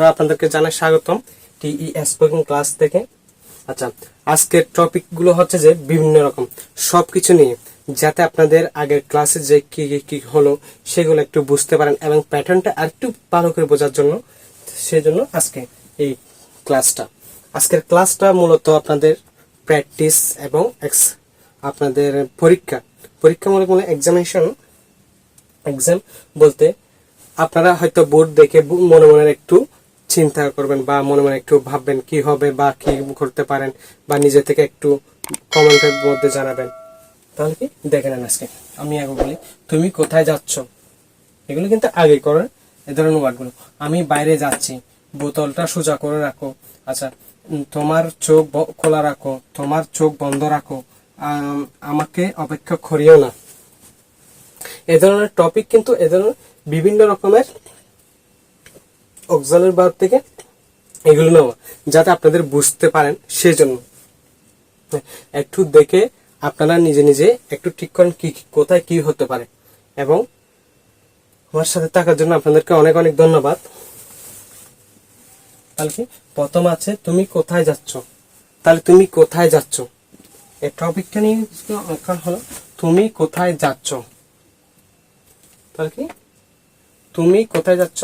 আপনাদেরকে জানাই স্বাগতম টিইএস স্পোকেন ক্লাস থেকে। আচ্ছা, আজকের টপিক গুলো হচ্ছে যে বিভিন্ন রকম সবকিছু নিয়ে, যাতে আপনাদের আগের ক্লাসে যে কি কি হলো সেগুলো একটু বুঝতে পারেন এবং প্যাটার্নটা আর একটু ভালো করে বোঝার জন্য, সেজন্য আজকে এই ক্লাসটা। আজকের ক্লাসটা মূলত আপনাদের প্র্যাকটিস এবং আপনাদের পরীক্ষামূলক এক্সাম বলতে আপনারা হয়তো বোর্ড দেখে মনে মনে একটু চিন্তা করবেন বা মনে মনে একটু ভাববেন কি হবে বা কি করতে পারেন, বা নিজে থেকে একটু কমেন্টের মধ্যে জানাবেন। তাহলে কি দেখে নেন, আজকে আমি আগে বলি, তুমি কোথায় যাচ্ছ, এগুলো কিন্তু আগে করেন এ ধরনের ওয়ার্ডগুলো। আমি বাইরে যাচ্ছি, বোতলটা সোজা করে রাখো। আচ্ছা, তোমার চোখ খোলা রাখো, তোমার চোখ বন্ধ রাখো, আমাকে অপেক্ষা করিও না। এ ধরনের টপিক কিন্তু এ ধরনের বিভিন্ন রকমের অক্সিলারি ভার্ব থেকে এগুলো নেওয়া, যাতে আপনাদের বুঝতে পারেন। সেজন্য একটু দেখে আপনারা নিজে নিজে একটু ঠিক করেন কি কোথায় কি হতে পারে। এবং আমার সাথে থাকার জন্য আপনাদেরকে অনেক অনেক ধন্যবাদ। তাহলে কি প্রথম আছে তুমি কোথায় যাচ্ছ। তাহলে তুমি কোথায় যাচ্ছ, এই টপিকটা নিয়ে এখন হলো তুমি কোথায় যাচ্ছ। তাহলে কি তুমি কোথায় যাচ্ছ,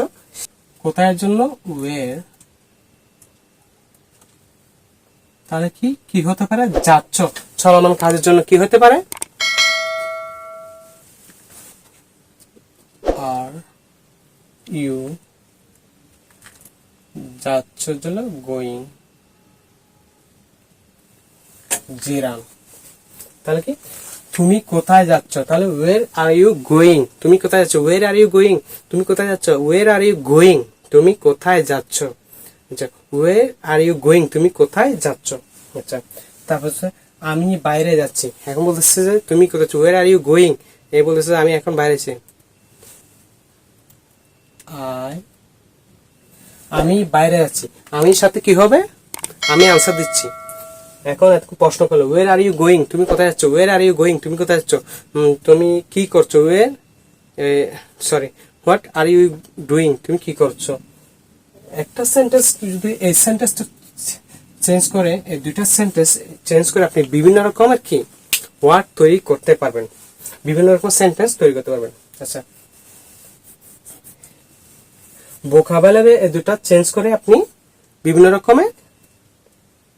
কোথায় জন্য ওয়ের। তাহলে কি কি হতে পারে, যাচ্ছ। চলমান কাজের জন্য কি হতে পারে, আর ইউ। যাচ্ছ জন্য গোয়িং, জিরান। তাহলে কি তুমি কোথায় যাচ্ছ, তাহলে ওয়ের আর ইউ গোয়িং। তুমি কোথায় যাচ্ছ, ওয়ের আর ইউ গোয়িং। তুমি কোথায় যাচ্ছ, ওয়ের আর ইউ গোয়িং। তুমি কোথায় যাচ্ছ। আচ্ছা, ওয়ের আর ইউ গোয়িং, তুমি কোথায় যাচ্ছ। আচ্ছা, তারপর আমি বাইরে যাচ্ছি। এখন বলতেছে যে তুমি কোথায় যাচ্ছ, ওয়ের আর ইউ গোয়িং। এই বলতেছে আমি এখন বাইরে আছি। আমি বাইরে যাচ্ছি, আমি সাথে কি হবে, আমি আনসার দিচ্ছি। এখন প্রশ্ন করলো ওয়ের আর ইউ গোয়িং, তুমি কোথায় যাচ্ছ, ওয়ের আর ইউ গোয়িং, তুমি কোথায় যাচ্ছ, তুমি কি করছো, ওয়ের হোয়াট আর ইউ ডুইং, তুমি কি করছো। একটা সেন্টেন্স যদি এই সেন্টেন্সটা চেঞ্জ করে, এই দুইটা সেন্টেন্স চেঞ্জ করে আপনি বিভিন্ন রকমের কি ওয়ার্ড তৈরি করতে পারবেন, বিভিন্ন রকম সেন্টেন্স তৈরি করতে পারবেন। আচ্ছা, ভোকাবুলারি এই দুটা চেঞ্জ করে আপনি বিভিন্ন রকমের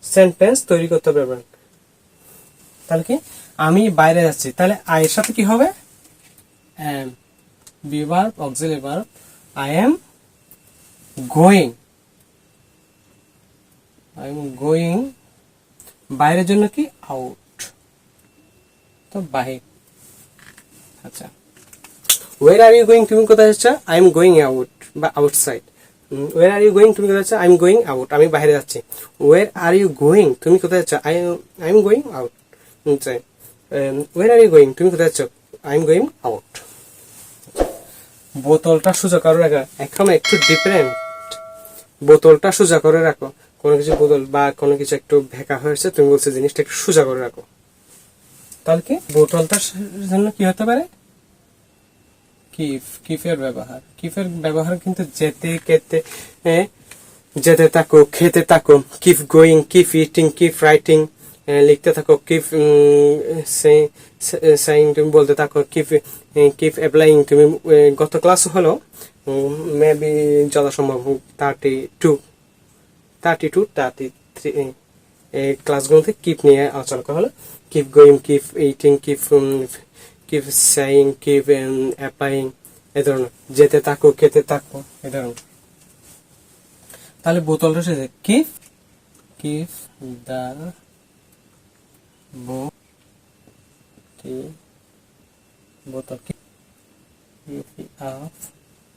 সেন্টেন্স তৈরি করতে পারবেন। তাহলে কি আমি বাইরে যাচ্ছি, তাহলে আয়ের সাথে কি হবে, am, be verb, auxiliary verb, I am going, বাইরের জন্য কি আউট, তো বাহির। আচ্ছা, where are you going, তুমি কোথায় যাচ্ছ, I am going out বা outside. where are you going, তুমি কোথায় যাচ্ছ, I am going out, আমি বাইরে যাচ্ছি। where are you going, তুমি কোথায় যাচ্ছ, I am going out। where are you going, তুমি কোথায় যাচ্ছ, I am going out। বোতলটা সোজা করে রাখো, এখন একটু ডিফারেন্ট। বোতলটা সোজা করে রাখো, কোনো কিছু বোতল বা কোনো কিছু একটু ভেকা হয়েছে, তুমি বলছো জিনিসটা একটু সোজা করে রাখো। তাহলে কি বোতলটার জন্য কি হতে পারে, কিফের ব্যবহার কিন্তু যেতে থাকো, খেতে থাকো, keep going, keep eating, keep writing, লিখতে থাকো, কিপ সেইং, তুমি বলতে থাকো, কিপ অ্যাপ্লাইং। তুমি গত ক্লাস হলো মেবি যথাসম্ভব 32-33 এই ক্লাসগুলোতে কিপ নিয়ে আলোচনা করা হলো। Keep going, keep eating, keep saying, keep applying, এ ধরনের। যেতে থাকো, খেতে থাকো, এ ধরনের। তাহলে বোতলটা সাথে কিপ দা বোতল,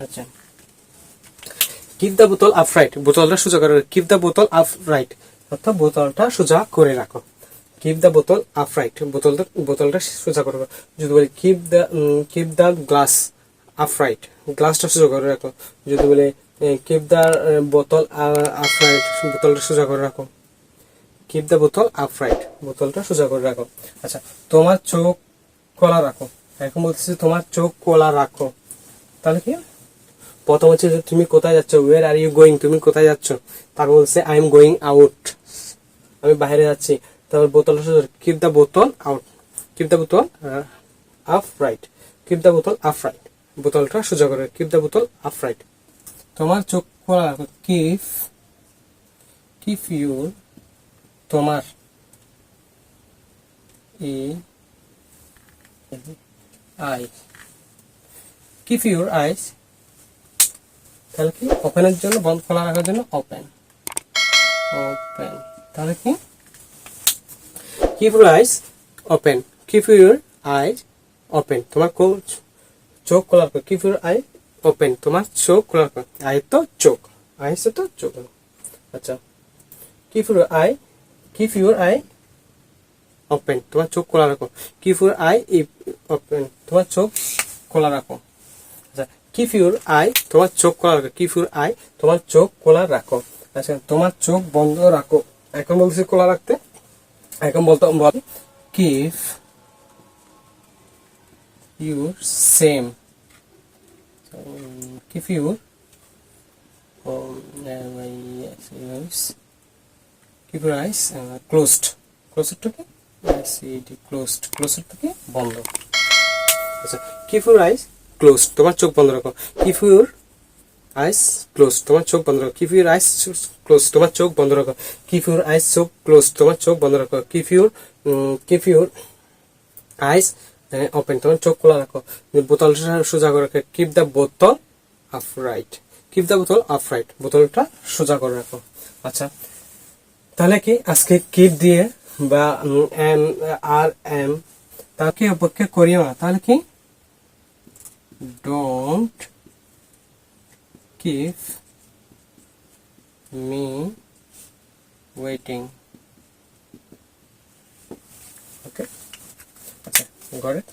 আচ্ছা, কিপ দা বোতল আপরাইট, বোতলটা সোজা করে, কিপ দা বোতল আপরাইট, অর্থাৎ বোতলটা সোজা করে রাখো। কিপ দা বোতল আপরাইট, বোতলটা সোজা করে রাখো। যদি বলি কিপ দা গ্লাস আপরাইট, গ্লাসটা সোজা করে রাখো। যদি বলে কিপ দা বোতল আপরাইট, বোতলটা সোজা করে রাখো। কিপ দা বোতল আপরাইট, বোতলটা সোজা করে রাখো। আচ্ছা, তোমার চোখ খোলা রাখো, এখন বলতেছি তোমার চোখ খোলা রাখো। তাহলে কি প্রথম হচ্ছে যে তুমি কোথায় যাচ্ছ, ওয়ের আর ইউ গোয়িং, তুমি কোথায় যাচ্ছ। তারপর বলছে আই এম গোয়িং আউট, আমি বাইরে যাচ্ছি। তারপর বোতলটা সোজা, কিপ দ্য বোতল আউট, কিপ দ্য বোতল আপ রাইট, কিপ দ্য বোতল আপ রাইট, বোতলটা সোজা করে, কিপ দ্য বোতল আপ রাইট। তোমার চোখ খোলা রাখো, কিপ কিপ ইউর, তোমার ই আই, কিপ ইউর আইস, তাহলে কি ওপেনের জন্য, বন্ধ খোলা রাখার জন্য ওপেন, ওপেন, তাহলে কি keep your ice open, keep your ice open, তোমার চোখ খোলা রাখো, কিপ ইউর আই ওপেন, তোমার চোখ খোলা রাখো, আই তো চোখ, আই সে তো চোখ। আচ্ছা, keep your I, keep your I open, তোমার চোখ খোলা রাখো, কিপ ইউর আই ওপেন, তোমার চোখ খোলা রাখো। আচ্ছা, কিপ ইউর আই, তোমার চোখ খোলা রাখো, কিপ ইউর আই, তোমার চোখ খোলা রাখো। আচ্ছা, তোমার চোখ বন্ধ রাখো, এখন বলছি খোলা রাখতে, এখন বলতে বল keep your same, keep your keep your eyes closed, closed থেকে ক্লোজড, ক্লোজড থেকে বন্ধ। আচ্ছা, কিপ ইউর আইস ক্লোজ, তোমার চোখ বন্ধ রাখো, কিপ ইউর আইস ক্লোজ, তোমার চোখ বন্ধ রাখো, কিপ ইউর আইস ক্লোজ, তোমার চোখ বন্ধ রাখো, কিপ ইউর আইস চোখ ক্লোজ, তোমার চোখ বন্ধ রাখো, কিপ ইউর আইস ওপেন, তোমার চোখ খোলা রাখো, বোতলটা সোজা করে রাখো, কিপ দ্য বোতল আপ রাইট, কিপ দ্য বোতল আপ রাইট, বোতলটা সোজা করে রাখো। আচ্ছা, তাহলে কি আজকে কিপ দিয়ে বা এম আর এম তাকে অপেক্ষা করিও না, তাহলে কি ডোন্ট কিপ মি ওয়েটিং। ওকে, আচ্ছা, গট ইট।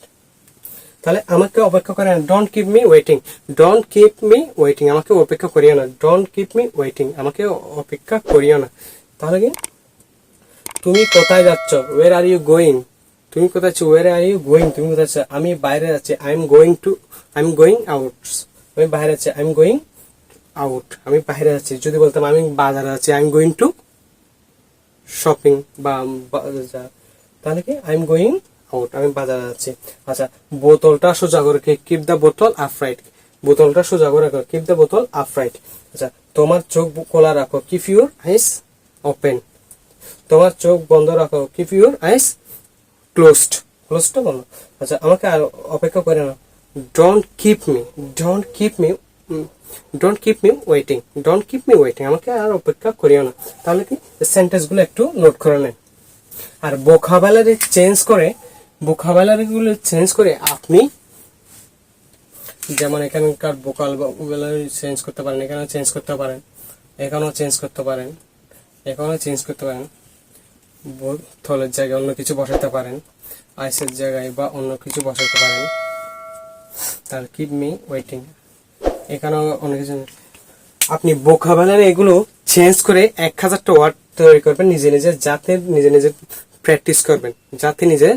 তাহলে আমাকে অপেক্ষা করে না, don't keep me waiting, don't keep me waiting, আমাকে অপেক্ষা করিও না, ডোন্ট কিপ মি ওয়েটিং, আমাকে অপেক্ষা করিও না। তাহলে কি তুমি কোথায় যাচ্ছ, ওয়ের আর ইউ গোয়িং, তুমি কোথায় যাচ্ছ, ওয়ের আর ইউ গোয়িং, তুমি কোথায় যাচ্ছ, আমি বাইরে যাচ্ছি, আই এম গোয়িং আউট, আমি বাইরে যাচ্ছি, আই এম গোয়িং আউট, আমি বাইরে যাচ্ছি। যদি বলতাম আমি বাজারে যাচ্ছি, I am going to shopping বা বাজার, তাহলে কি আই এম গোয়িং আউট, আমি বাজারে যাচ্ছি। আচ্ছা, বোতলটা সোজা করে, কিপ দ্য বোতল আপ রাইট, বোতলটা সোজা করে রাখো, কিপ দ্য বোতল আপ রাইট। আচ্ছা, তোমার চোখ খোলা রাখো, কিপ ইউর আইস ওপেন, তোমার চোখ বন্ধ রাখো, কিপ ইউর আইস ক্লোজড, ক্লোজটা বলো। আচ্ছা, আমাকে আর অপেক্ষা করে না, don't keep me, don't keep me, don't keep me waiting, don't keep me waiting, আমাকে আর অপেক্ষা করিও না। তাহলে কি সেন্টেন্স গুলো একটু নোট করে নেন। আর ভোকাবুলারি চেঞ্জ করে, ভোকাবুলারি গুলো চেঞ্জ করে আপনি যেমন এখানকার ভোকাবুলারি চেঞ্জ করতে পারেন, এখানেও চেঞ্জ করতে পারেন, এখানেও চেঞ্জ করতে পারেন, এখানেও চেঞ্জ করতে পারেন, বোতলের জায়গায় অন্য কিছু বসাতে পারেন, আইসের জায়গায় বা অন্য কিছু বসাতে পারেন। তাহলে কিপ মি ওয়েটিং, এখানেও অনেক কিছু। আপনি ভোকাবুলারি এগুলো চেঞ্জ করে 1000টা ওয়ার্ড তৈরি করবেন নিজে নিজে, যাতে নিজে নিজে প্র্যাকটিস করবেন, যাতে নিজের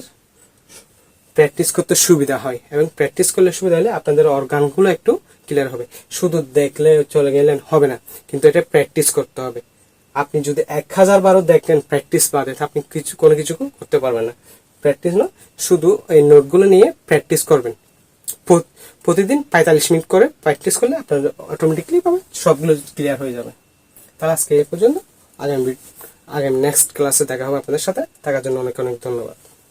প্র্যাকটিস করতে সুবিধা হয়, এবং প্র্যাকটিস করলে সুবিধা হলে আপনাদের অর্গানগুলো একটু ক্লিয়ার হবে। শুধু দেখলে চলে গেলেন হবে না, কিন্তু এটা প্র্যাকটিস করতে হবে। আপনি যদি 1000 বারও দেখলেন প্র্যাকটিস বাদে, আপনি কোনো কিছু করতে পারবেন না। প্র্যাকটিস না, শুধু এই নোটগুলো নিয়ে প্র্যাকটিস করবেন, প্রতিদিন 45 মিনিট করে প্র্যাকটিস করলে আপনার অটোমেটিকলি সবগুলো ক্লিয়ার হয়ে যাবে। তাহলে আজকে এই পর্যন্ত, আগামী নেক্সট ক্লাসে দেখা হবে আপনাদের সাথে, থাকার জন্য অনেক অনেক ধন্যবাদ।